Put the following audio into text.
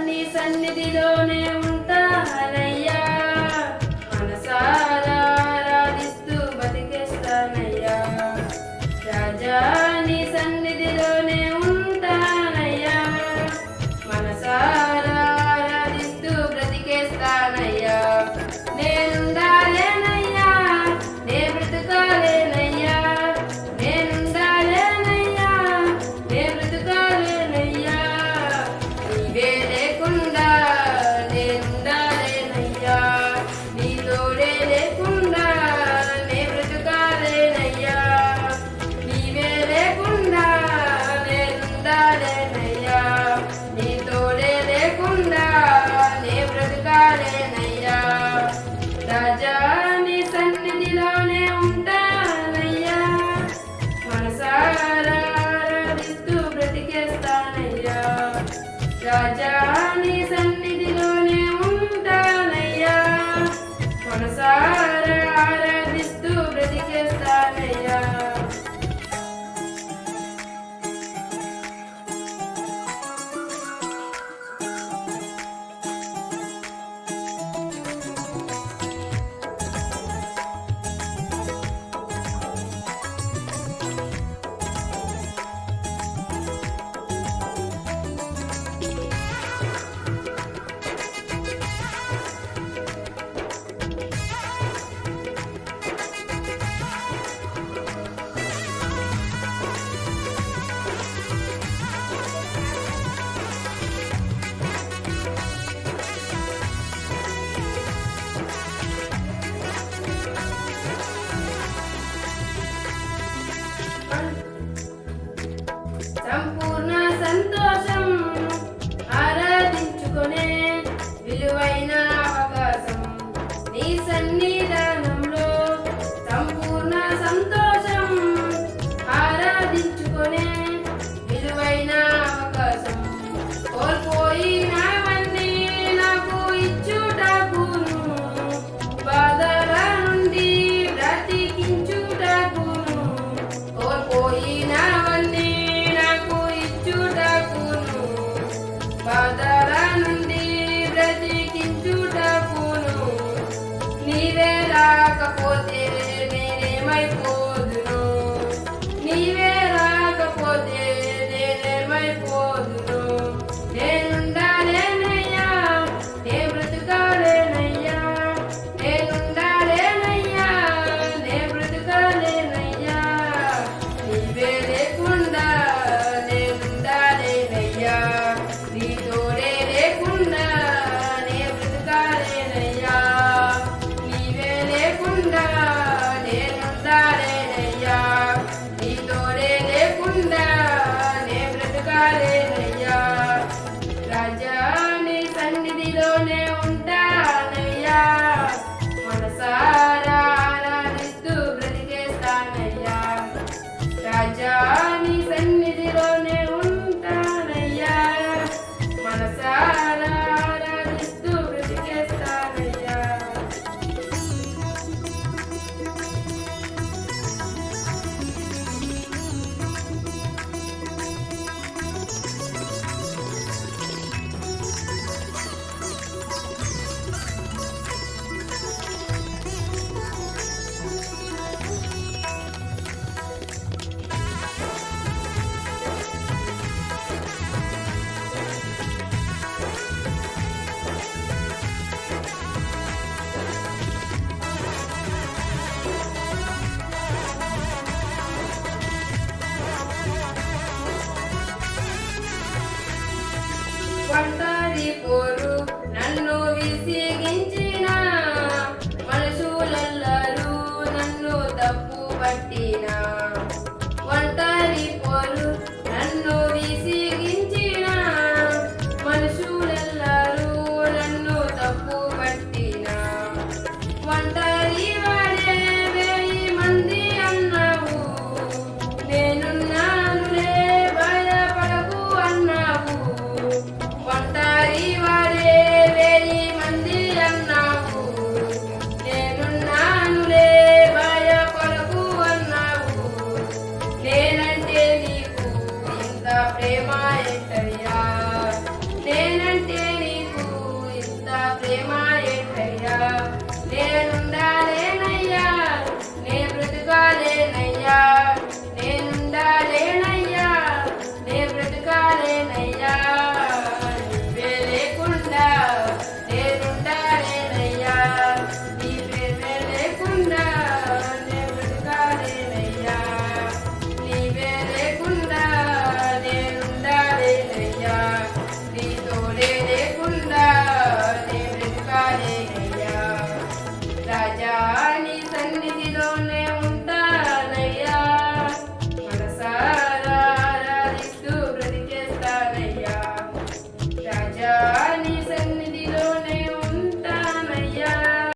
నీ సన్నిధిలోనే ఉంటానయ్యా, మనసారా ఆరాధిస్తూ బతికేస్తానయ్యా. రాజా నీ సన్నిధిలోనే ఉంటానయ్యా, మనసారా ఆరాధిస్తూ బ్రతికేస్తానయ్యా. నేనుండాలేనయ్యా, నే బ్రతకాలేనయ్యా, నేనుండాలేనయ్యా, నే బ్రతకాలేనయ్యా. నీవే లేకుండా నేనుండాలేనయ్యా, నీ తోడే లేకుండా నే బ్రతకాలేనయ్యా. నీవే లేకుండా నేనుండాలేనయ్యా, నీ తోడే లేకుండా నే బ్రతకాలేనయ్యా. రాజా నీ సన్నిధిలోనే ఉంటానయ్యా, మనసారా ఆరాధిస్తూ బ్రతికేస్తానయ్యా. రాజా నీ సన్నిధిలోనే ఉంటానయ్యా, మనసారా ఆరాధిస్తూ బ్రతికేస్తానయ్యా. సంపూర్ణ సంతోషం ఆరాధించుకునే విలువైన అవకాశం నీ సన్నిధానంలో. సంపూర్ణ సంతోషం ఆరాధించుకునే విలువైన అవకాశం. కోల్పోయినవన్నీ నాకు ఇచ్చుటకును, బాధల నుండి బ్రతికించుటకును. కోల్పోయినవన్నీ నాకు ఇచ్చుటకును, బాధల నుండి బ్రతికించుటకును. నీవే రాకపోతే నేనేమైపోదును, నీవే రాకపోతే నేనేమైపోదును. నేనుండాలేనయ్యా, నే బ్రతకాలేనయ్యా, నేనుండాలేనయ్యా, నే బ్రతకాలేనయ్యా. నీవే లేకుండా నేనుండాలేనయ్యా, నీ తోడే లేకుండా నే బ్రతకాలేనయ్యా. నీవే లేకుండా నేనుండాలేనయ్యా. ఒంటరి పోరు